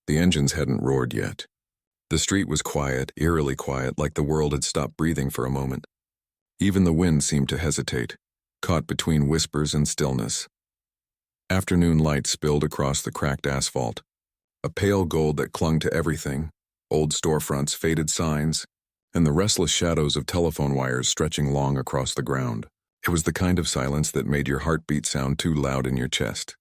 The engines hadn't roared yet. The street was quiet, eerily quiet, like the world had stopped breathing for a moment. Even the wind seemed to hesitate, caught between whispers and stillness. Afternoon light spilled across the cracked asphalt, a pale gold that clung to everything, old storefronts, faded signs, and the restless shadows of telephone wires stretching long across the ground. It was the kind of silence that made your heartbeat sound too loud in your chest.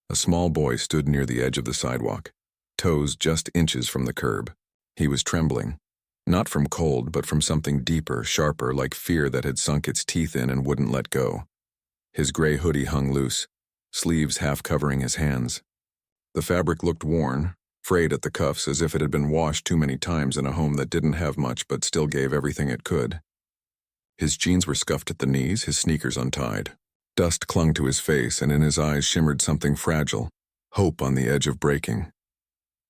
A small boy stood near the edge of the sidewalk, toes just inches from the curb. He was trembling, not from cold, but from something deeper, sharper, like fear that had sunk its teeth in and wouldn't let go. His gray hoodie hung loose, sleeves half covering his hands. The fabric looked worn, frayed at the cuffs as if it had been washed too many times in a home that didn't have much but still gave everything it could. His jeans were scuffed at the knees, his sneakers untied. Dust clung to his face, and in his eyes shimmered something fragile, hope on the edge of breaking.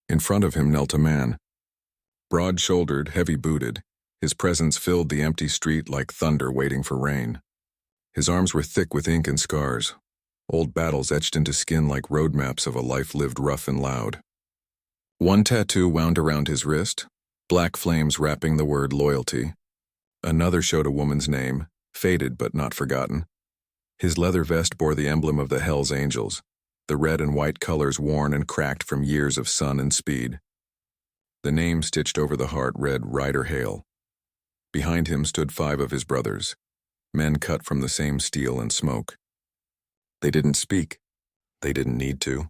In front of him knelt a man. Broad-shouldered, heavy-booted, his presence filled the empty street like thunder waiting for rain. His arms were thick with ink and scars, old battles etched into skin like road maps of a life lived rough and loud. One tattoo wound around his wrist, black flames wrapping the word loyalty. Another showed a woman's name, faded but not forgotten. His leather vest bore the emblem of the Hells Angels, the red and white colors worn and cracked from years of sun and speed. The name stitched over the heart read Ryder Hale. Behind him stood 5 of his brothers, men cut from the same steel and smoke. They didn't speak. They didn't need to.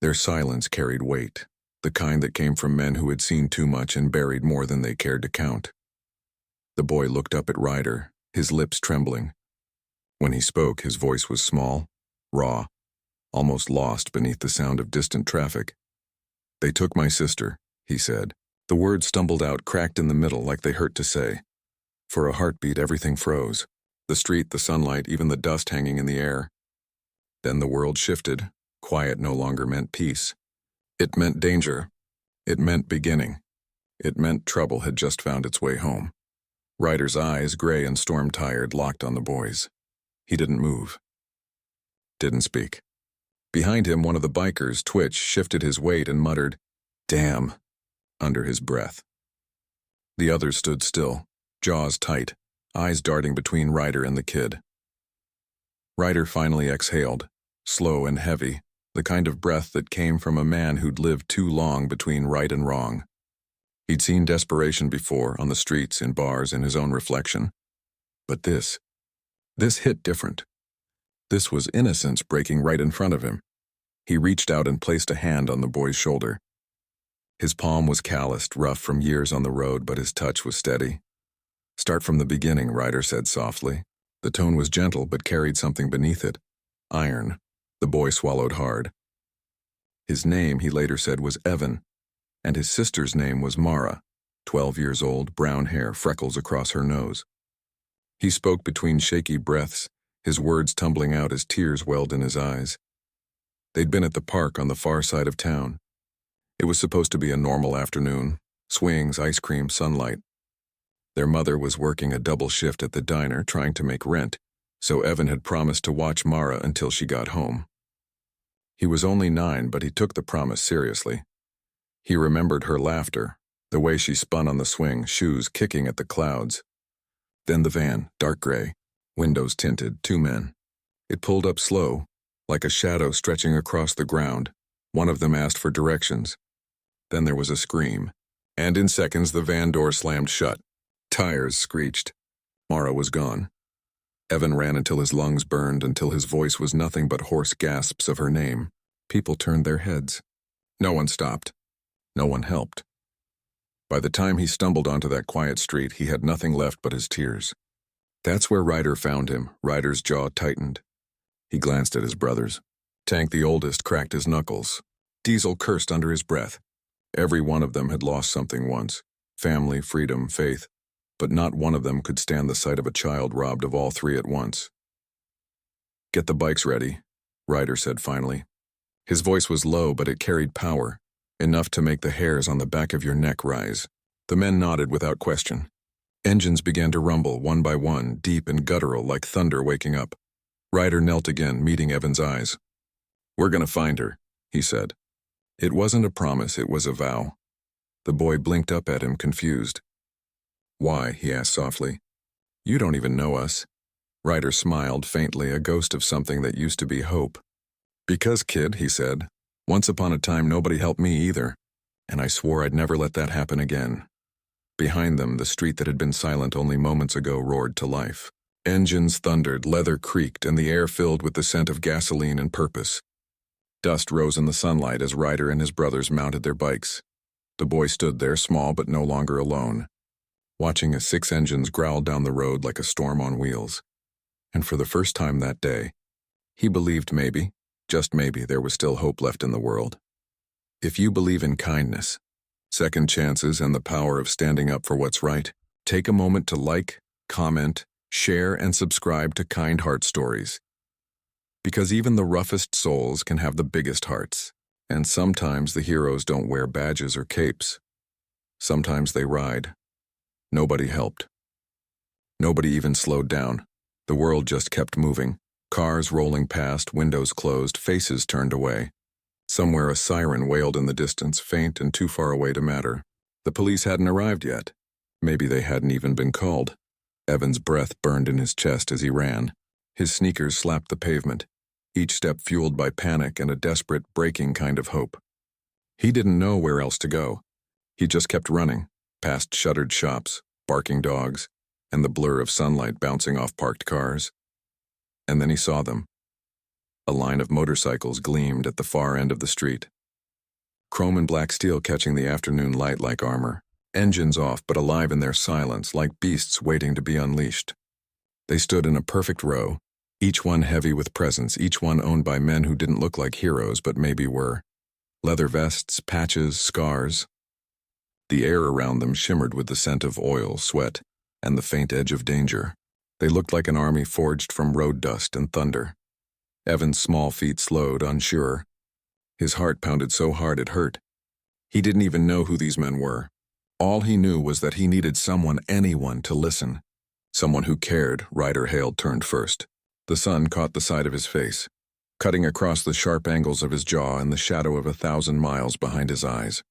Their silence carried weight, the kind that came from men who had seen too much and buried more than they cared to count. The boy looked up at Ryder, his lips trembling. When he spoke, his voice was small, raw, almost lost beneath the sound of distant traffic. "They took my sister," he said. The words stumbled out, cracked in the middle like they hurt to say. For a heartbeat, everything froze. The street, the sunlight, even the dust hanging in the air. Then the world shifted. Quiet no longer meant peace. It meant danger. It meant beginning. It meant trouble had just found its way home. Ryder's eyes, gray and storm-tired, locked on the boy's. He didn't move. Didn't speak. Behind him, one of the bikers, Twitch, shifted his weight and muttered, "Damn," under his breath. The others stood still, jaws tight, eyes darting between Ryder and the kid. Ryder finally exhaled, slow and heavy, the kind of breath that came from a man who'd lived too long between right and wrong. He'd seen desperation before, on the streets, in bars, in his own reflection. But this hit different. This was innocence breaking right in front of him. He reached out and placed a hand on the boy's shoulder. His palm was calloused, rough from years on the road, but his touch was steady. "Start from the beginning," Ryder said softly. The tone was gentle, but carried something beneath it. Iron. The boy swallowed hard. His name, he later said, was Evan, and his sister's name was Mara, 12 years old, brown hair, freckles across her nose. He spoke between shaky breaths, his words tumbling out as tears welled in his eyes. They'd been at the park on the far side of town. It was supposed to be a normal afternoon, swings, ice cream, sunlight. Their mother was working a double shift at the diner trying to make rent, so Evan had promised to watch Mara until she got home. He was only 9, but he took the promise seriously. He remembered her laughter, the way she spun on the swing, shoes kicking at the clouds. Then the van, dark gray, windows tinted, 2 men. It pulled up slow, like a shadow stretching across the ground. One of them asked for directions. Then there was a scream, and in seconds the van door slammed shut. Tires screeched. Mara was gone. Evan ran until his lungs burned, until his voice was nothing but hoarse gasps of her name. People turned their heads. No one stopped. No one helped. By the time he stumbled onto that quiet street, he had nothing left but his tears. That's where Ryder found him. Ryder's jaw tightened. He glanced at his brothers. Tank, the oldest, cracked his knuckles. Diesel cursed under his breath. Every one of them had lost something once. Family, freedom, faith. But not one of them could stand the sight of a child robbed of all 3 at once. "Get the bikes ready," Ryder said finally. His voice was low, but it carried power, enough to make the hairs on the back of your neck rise. The men nodded without question. Engines began to rumble, one by one, deep and guttural like thunder waking up. Ryder knelt again, meeting Evan's eyes. "We're gonna find her," he said. It wasn't a promise, it was a vow. The boy blinked up at him, confused. "Why?" he asked softly. "You don't even know us." Ryder smiled faintly, a ghost of something that used to be hope. "Because, kid," he said, "once upon a time nobody helped me either, and I swore I'd never let that happen again." Behind them, the street that had been silent only moments ago roared to life. Engines thundered, leather creaked, and the air filled with the scent of gasoline and purpose. Dust rose in the sunlight as Ryder and his brothers mounted their bikes. The boy stood there, small but no longer alone, watching as 6 engines growled down the road like a storm on wheels. And for the first time that day, he believed maybe, just maybe, there was still hope left in the world. If you believe in kindness, second chances, and the power of standing up for what's right, take a moment to like, comment, share, and subscribe to Kind Heart Stories. Because even the roughest souls can have the biggest hearts, and sometimes the heroes don't wear badges or capes. Sometimes they ride. Nobody helped. Nobody even slowed down. The world just kept moving. Cars rolling past, windows closed, faces turned away. Somewhere a siren wailed in the distance, faint and too far away to matter. The police hadn't arrived yet. Maybe they hadn't even been called. Evan's breath burned in his chest as he ran. His sneakers slapped the pavement, each step fueled by panic and a desperate, breaking kind of hope. He didn't know where else to go. He just kept running, past shuttered shops, barking dogs, and the blur of sunlight bouncing off parked cars. And then he saw them. A line of motorcycles gleamed at the far end of the street. Chrome and black steel catching the afternoon light like armor. Engines off but alive in their silence, like beasts waiting to be unleashed. They stood in a perfect row, each one heavy with presence, each one owned by men who didn't look like heroes but maybe were. Leather vests, patches, scars. The air around them shimmered with the scent of oil, sweat, and the faint edge of danger. They looked like an army forged from road dust and thunder. Evan's small feet slowed, unsure. His heart pounded so hard it hurt. He didn't even know who these men were. All he knew was that he needed someone, anyone, to listen. Someone who cared. Ryder Hale turned first. The sun caught the side of his face, cutting across the sharp angles of his jaw and the shadow of 1,000 miles behind his eyes.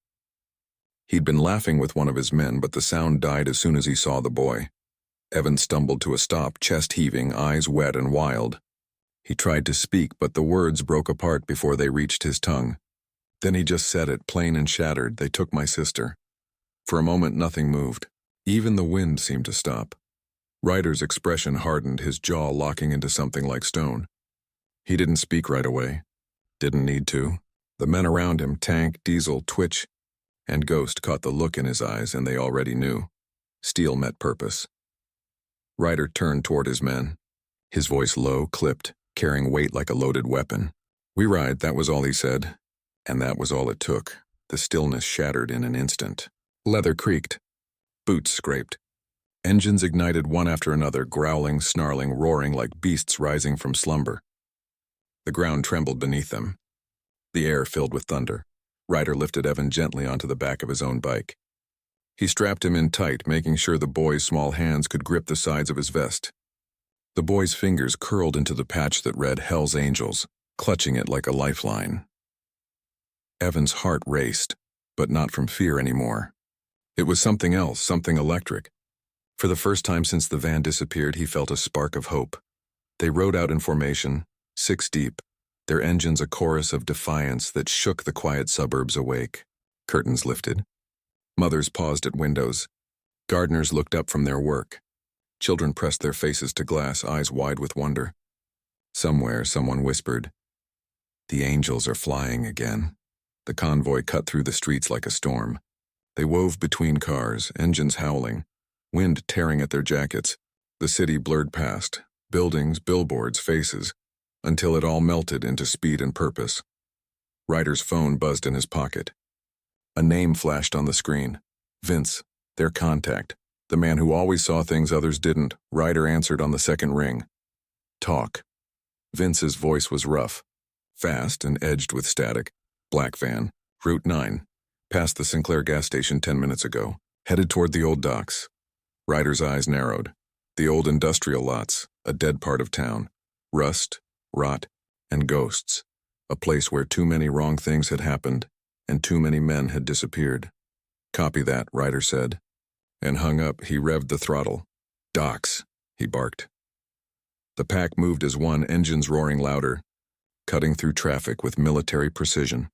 He'd been laughing with one of his men, but the sound died as soon as he saw the boy. Evan stumbled to a stop, chest heaving, eyes wet and wild. He tried to speak, but the words broke apart before they reached his tongue. Then he just said it, plain and shattered. "They took my sister." For a moment, nothing moved. Even the wind seemed to stop. Ryder's expression hardened, his jaw locking into something like stone. He didn't speak right away. Didn't need to. The men around him, Tank, Diesel, Twitch, and Ghost, caught the look in his eyes, and they already knew. Steel met purpose. Ryder turned toward his men, his voice low, clipped, carrying weight like a loaded weapon. "We ride," that was all he said. And that was all it took. The stillness shattered in an instant. Leather creaked. Boots scraped. Engines ignited one after another, growling, snarling, roaring like beasts rising from slumber. The ground trembled beneath them. The air filled with thunder. Ryder lifted Evan gently onto the back of his own bike. He strapped him in tight, making sure the boy's small hands could grip the sides of his vest. The boy's fingers curled into the patch that read Hell's Angels, clutching it like a lifeline. Evan's heart raced, but not from fear anymore. It was something else, something electric. For the first time since the van disappeared, he felt a spark of hope. They rode out in formation, 6 deep, their engines a chorus of defiance that shook the quiet suburbs awake. Curtains lifted. Mothers paused at windows. Gardeners looked up from their work. Children pressed their faces to glass, eyes wide with wonder. Somewhere, someone whispered, "The angels are flying again." The convoy cut through the streets like a storm. They wove between cars, engines howling, wind tearing at their jackets. The city blurred past, buildings, billboards, faces, until it all melted into speed and purpose. Ryder's phone buzzed in his pocket. A name flashed on the screen. Vince, their contact, the man who always saw things others didn't. Ryder answered on the second ring. "Talk." Vince's voice was rough, fast and edged with static. "Black van, Route 9, past the Sinclair gas station 10 minutes ago, headed toward the old docks." Ryder's eyes narrowed. The old industrial lots, a dead part of town. Rust, rot, and ghosts. A place where too many wrong things had happened, and too many men had disappeared. "Copy that," Ryder said, and hung up. He revved the throttle. "Docks," he barked. The pack moved as one, engines roaring louder, cutting through traffic with military precision.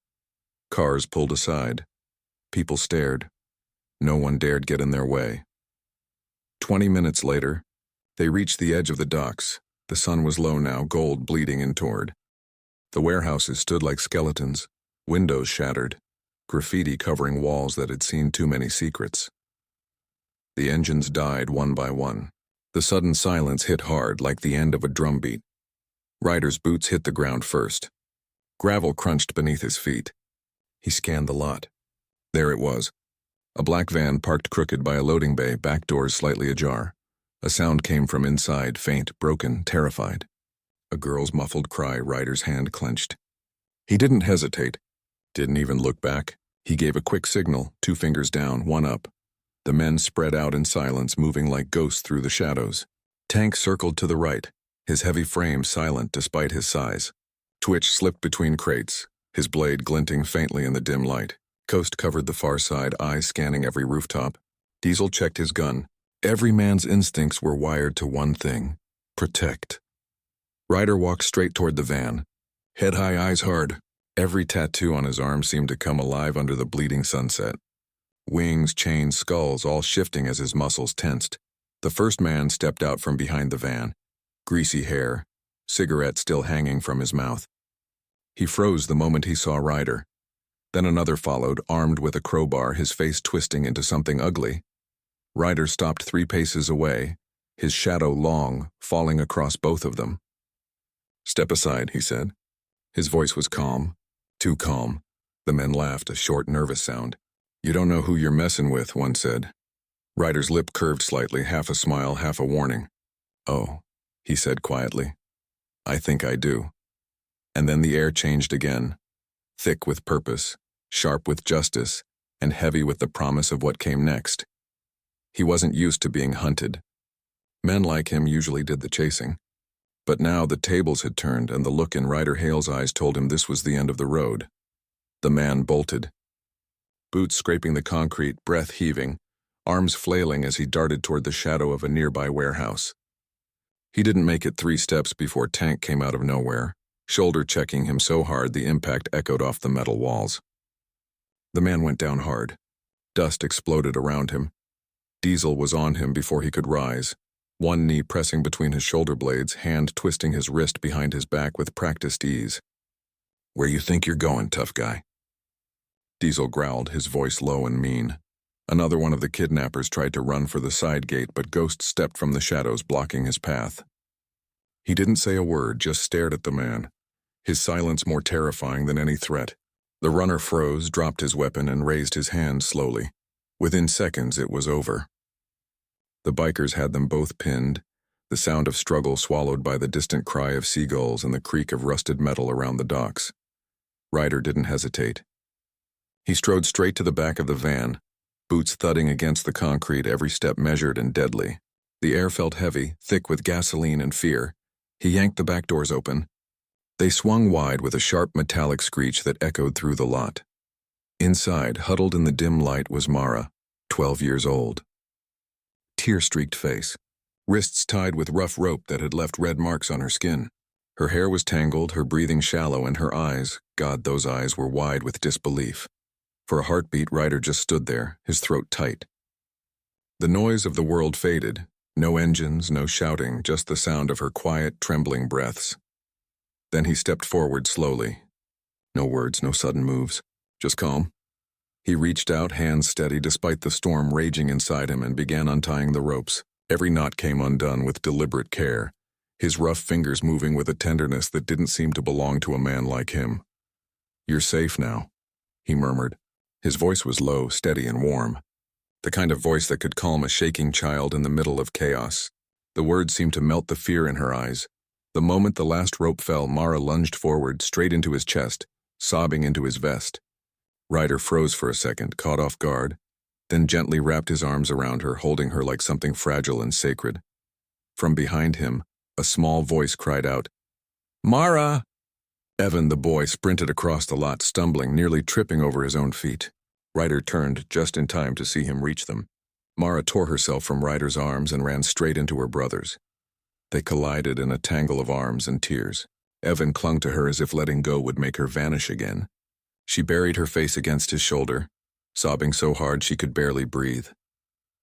Cars pulled aside. People stared. No one dared get in their way. 20 minutes later, they reached the edge of the docks. The sun was low now, gold bleeding in toward. The warehouses stood like skeletons, windows shattered, graffiti covering walls that had seen too many secrets. The engines died one by one. The sudden silence hit hard like the end of a drumbeat. Ryder's boots hit the ground first. Gravel crunched beneath his feet. He scanned the lot. There it was. A black van parked crooked by a loading bay, back doors slightly ajar. A sound came from inside, faint, broken, terrified. A girl's muffled cry. Ryder's hand clenched. He didn't hesitate. Didn't even look back. He gave a quick signal, 2 fingers down, 1 up. The men spread out in silence, moving like ghosts through the shadows. Tank circled to the right, his heavy frame silent despite his size. Twitch slipped between crates, his blade glinting faintly in the dim light. Coast covered the far side, eyes scanning every rooftop. Diesel checked his gun. Every man's instincts were wired to one thing: protect. Ryder walked straight toward the van. Head high, eyes hard. Every tattoo on his arm seemed to come alive under the bleeding sunset. Wings, chains, skulls, all shifting as his muscles tensed. The first man stepped out from behind the van. Greasy hair, cigarette still hanging from his mouth. He froze the moment he saw Ryder. Then another followed, armed with a crowbar, his face twisting into something ugly. Ryder stopped 3 paces away, his shadow long, falling across both of them. "Step aside," he said. His voice was calm, too calm. The men laughed, a short, nervous sound. "You don't know who you're messing with," one said. Ryder's lip curved slightly, half a smile, half a warning. "Oh," he said quietly. "I think I do." And then the air changed again, thick with purpose, sharp with justice, and heavy with the promise of what came next. He wasn't used to being hunted. Men like him usually did the chasing. But now the tables had turned, and the look in Ryder Hale's eyes told him this was the end of the road. The man bolted. Boots scraping the concrete, breath heaving, arms flailing as he darted toward the shadow of a nearby warehouse. He didn't make it 3 steps before Tank came out of nowhere, shoulder checking him so hard the impact echoed off the metal walls. The man went down hard. Dust exploded around him. Diesel was on him before he could rise, one knee pressing between his shoulder blades, hand twisting his wrist behind his back with practiced ease. "Where you think you're going, tough guy?" Diesel growled, his voice low and mean. Another one of the kidnappers tried to run for the side gate, but Ghost stepped from the shadows, blocking his path. He didn't say a word, just stared at the man, his silence more terrifying than any threat. The runner froze, dropped his weapon, and raised his hand slowly. Within seconds, it was over. The bikers had them both pinned, the sound of struggle swallowed by the distant cry of seagulls and the creak of rusted metal around the docks. Ryder didn't hesitate. He strode straight to the back of the van, boots thudding against the concrete, every step measured and deadly. The air felt heavy, thick with gasoline and fear. He yanked the back doors open. They swung wide with a sharp metallic screech that echoed through the lot. Inside, huddled in the dim light, was Mara, 12 years old. Tear-streaked face, wrists tied with rough rope that had left red marks on her skin. Her hair was tangled, her breathing shallow, and her eyes, God, those eyes were wide with disbelief. For a heartbeat, Ryder just stood there, his throat tight. The noise of the world faded. No engines, no shouting, just the sound of her quiet, trembling breaths. Then he stepped forward slowly. No words, no sudden moves, just calm. He reached out, hands steady despite the storm raging inside him, and began untying the ropes. Every knot came undone with deliberate care, his rough fingers moving with a tenderness that didn't seem to belong to a man like him. "You're safe now," he murmured. His voice was low, steady, and warm. The kind of voice that could calm a shaking child in the middle of chaos. The words seemed to melt the fear in her eyes. The moment the last rope fell, Mara lunged forward, straight into his chest, sobbing into his vest. Ryder froze for a second, caught off guard, then gently wrapped his arms around her, holding her like something fragile and sacred. From behind him, a small voice cried out, "Mara!" Evan, the boy, sprinted across the lot, stumbling, nearly tripping over his own feet. Ryder turned just in time to see him reach them. Mara tore herself from Ryder's arms and ran straight into her brother's. They collided in a tangle of arms and tears. Evan clung to her as if letting go would make her vanish again. She buried her face against his shoulder, sobbing so hard she could barely breathe.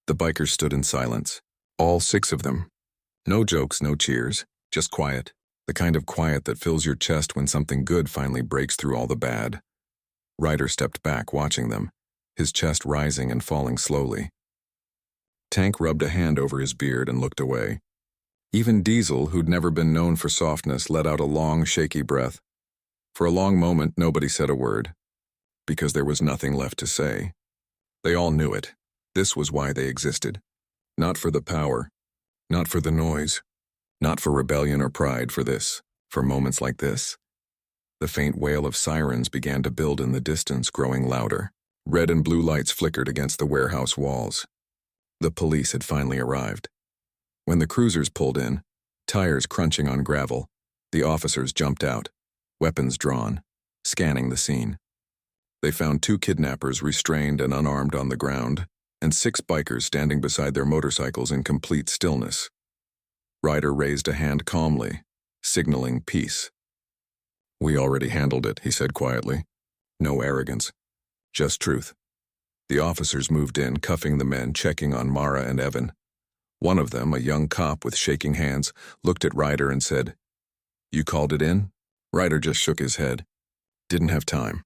The bikers stood in silence, all 6 of them. No jokes, no cheers, just quiet, the kind of quiet that fills your chest when something good finally breaks through all the bad. Ryder stepped back, watching them, his chest rising and falling slowly. Tank rubbed a hand over his beard and looked away. Even Diesel, who'd never been known for softness, let out a long, shaky breath. For a long moment, nobody said a word, because there was nothing left to say. They all knew it. This was why they existed. Not for the power, not for the noise, not for rebellion or pride, for moments like this. The faint wail of sirens began to build in the distance, growing louder. Red and blue lights flickered against the warehouse walls. The police had finally arrived. When the cruisers pulled in, tires crunching on gravel, the officers jumped out, weapons drawn, scanning the scene. They found 2 kidnappers restrained and unarmed on the ground, and 6 bikers standing beside their motorcycles in complete stillness. Ryder raised a hand calmly, signaling peace. "We already handled it," he said quietly. "No arrogance, just truth." The officers moved in, cuffing the men, checking on Mara and Evan. One of them, a young cop with shaking hands, looked at Ryder and said, "You called it in?" Ryder just shook his head. Didn't have time.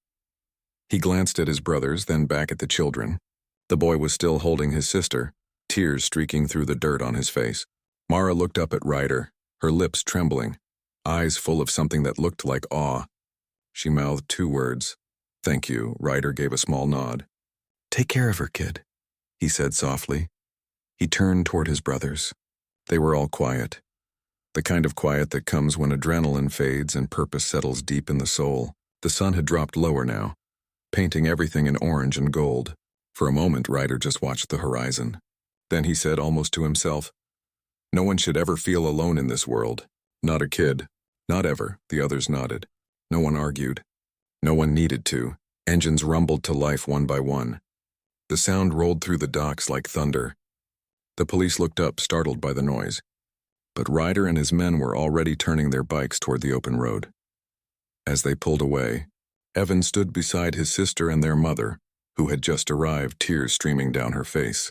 He glanced at his brothers, then back at the children. The boy was still holding his sister, tears streaking through the dirt on his face. Mara looked up at Ryder, her lips trembling, eyes full of something that looked like awe. She mouthed 2 words. "Thank you." Ryder gave a small nod. "Take care of her, kid," he said softly. He turned toward his brothers. They were all quiet. The kind of quiet that comes when adrenaline fades and purpose settles deep in the soul. The sun had dropped lower now, painting everything in orange and gold. For a moment, Ryder just watched the horizon. Then he said, almost to himself, "No one should ever feel alone in this world. Not a kid. Not ever." The others nodded. No one argued. No one needed to. Engines rumbled to life one by one. The sound rolled through the docks like thunder. The police looked up, startled by the noise. But Ryder and his men were already turning their bikes toward the open road. As they pulled away, Evan stood beside his sister and their mother, who had just arrived, tears streaming down her face.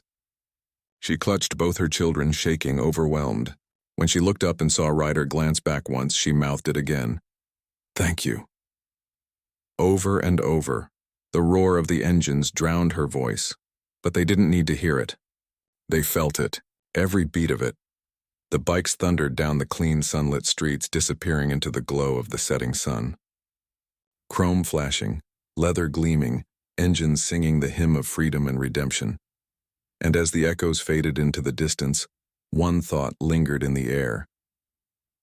She clutched both her children, shaking, overwhelmed. When she looked up and saw Ryder glance back once, she mouthed it again. "Thank you." Over and over, the roar of the engines drowned her voice, but they didn't need to hear it. They felt it, every beat of it. The bikes thundered down the clean sunlit streets, disappearing into the glow of the setting sun. Chrome flashing, leather gleaming, engines singing the hymn of freedom and redemption. And as the echoes faded into the distance, one thought lingered in the air.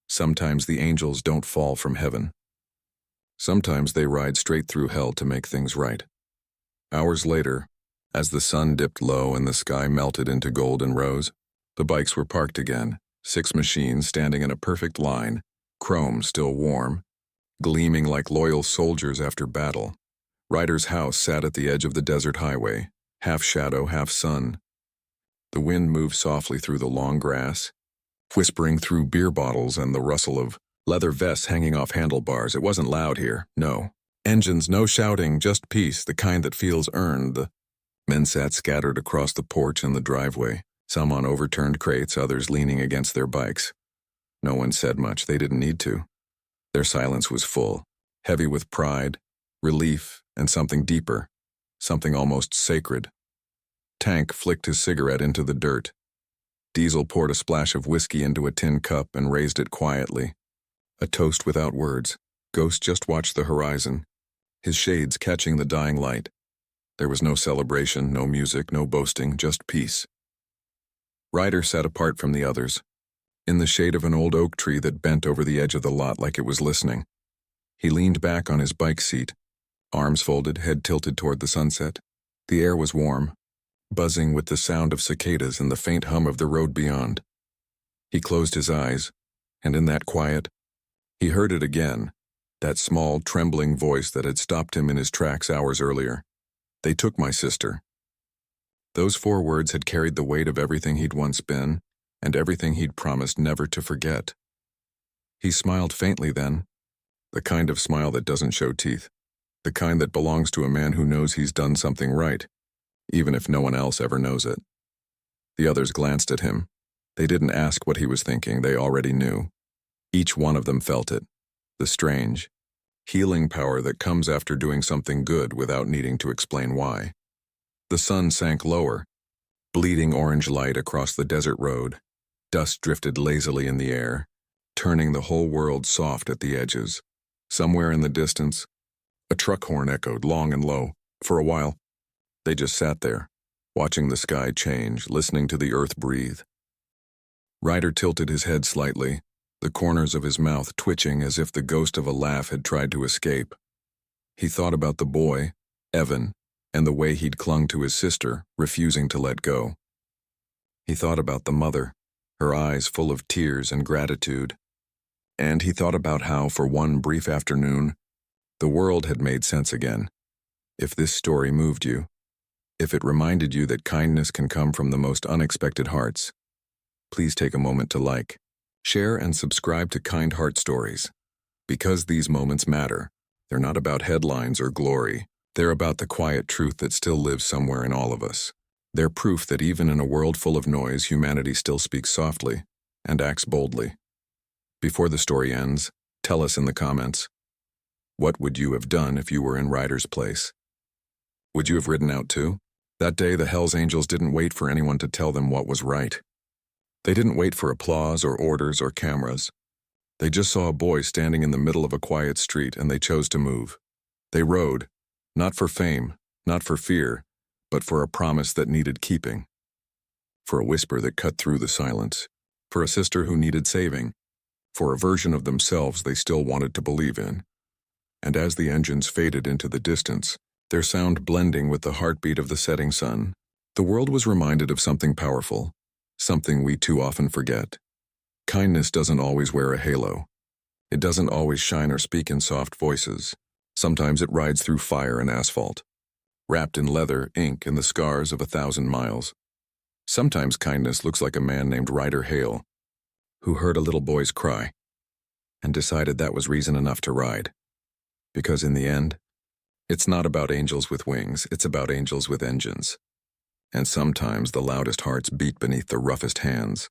Sometimes the angels don't fall from heaven. Sometimes they ride straight through hell to make things right. Hours later, as the sun dipped low and the sky melted into gold and rose, the bikes were parked again, 6 machines standing in a perfect line, chrome still warm, gleaming like loyal soldiers after battle. Ryder's house sat at the edge of the desert highway, half shadow, half sun. The wind moved softly through the long grass, whispering through beer bottles and the rustle of leather vests hanging off handlebars. It wasn't loud here, no. Engines, no shouting, just peace, the kind that feels earned. The men sat scattered across the porch and the driveway, some on overturned crates, others leaning against their bikes. No one said much, they didn't need to. Their silence was full, heavy with pride, relief, and something deeper, something almost sacred. Tank flicked his cigarette into the dirt. Diesel poured a splash of whiskey into a tin cup and raised it quietly. A toast without words. Ghost just watched the horizon, his shades catching the dying light. There was no celebration, no music, no boasting, just peace. Ryder sat apart from the others, in the shade of an old oak tree that bent over the edge of the lot like it was listening. He leaned back on his bike seat, arms folded, head tilted toward the sunset. The air was warm, buzzing with the sound of cicadas and the faint hum of the road beyond. He closed his eyes, and in that quiet, he heard it again, That small, trembling voice that had stopped him in his tracks hours earlier. They took my sister. Those 4 words had carried the weight of everything he'd once been, and everything he'd promised never to forget. He smiled faintly then, the kind of smile that doesn't show teeth, the kind that belongs to a man who knows he's done something right, even if no one else ever knows it. The others glanced at him. They didn't ask what he was thinking, they already knew. Each one of them felt it, the strange, healing power that comes after doing something good without needing to explain why. The sun sank lower, bleeding orange light across the desert road. Dust drifted lazily in the air, turning the whole world soft at the edges. Somewhere in the distance, a truck horn echoed long and low. For a while, they just sat there, watching the sky change, listening to the earth breathe. Ryder tilted his head slightly, the corners of his mouth twitching as if the ghost of a laugh had tried to escape. He thought about the boy, Evan, and the way he'd clung to his sister, refusing to let go. He thought about the mother, her eyes full of tears and gratitude. And he thought about how, for one brief afternoon, the world had made sense again. If this story moved you, if it reminded you that kindness can come from the most unexpected hearts, please take a moment to like, share, and subscribe to Kind Heart Stories. Because these moments matter. They're not about headlines or glory. They're about the quiet truth that still lives somewhere in all of us. They're proof that even in a world full of noise, humanity still speaks softly and acts boldly. Before the story ends, tell us in the comments, what would you have done if you were in Ryder's place? Would you have ridden out too? That day, the Hells Angels didn't wait for anyone to tell them what was right. They didn't wait for applause or orders or cameras. They just saw a boy standing in the middle of a quiet street, and they chose to move. They rode, not for fame, not for fear, but for a promise that needed keeping. For a whisper that cut through the silence. For a sister who needed saving. For a version of themselves they still wanted to believe in. And as the engines faded into the distance, their sound blending with the heartbeat of the setting sun, the world was reminded of something powerful, something we too often forget. Kindness doesn't always wear a halo. It doesn't always shine or speak in soft voices. Sometimes it rides through fire and asphalt, wrapped in leather, ink, and the scars of 1,000 miles. Sometimes kindness looks like a man named Ryder Hale, who heard a little boy's cry and decided that was reason enough to ride. Because in the end, it's not about angels with wings, it's about angels with engines. And sometimes the loudest hearts beat beneath the roughest hands.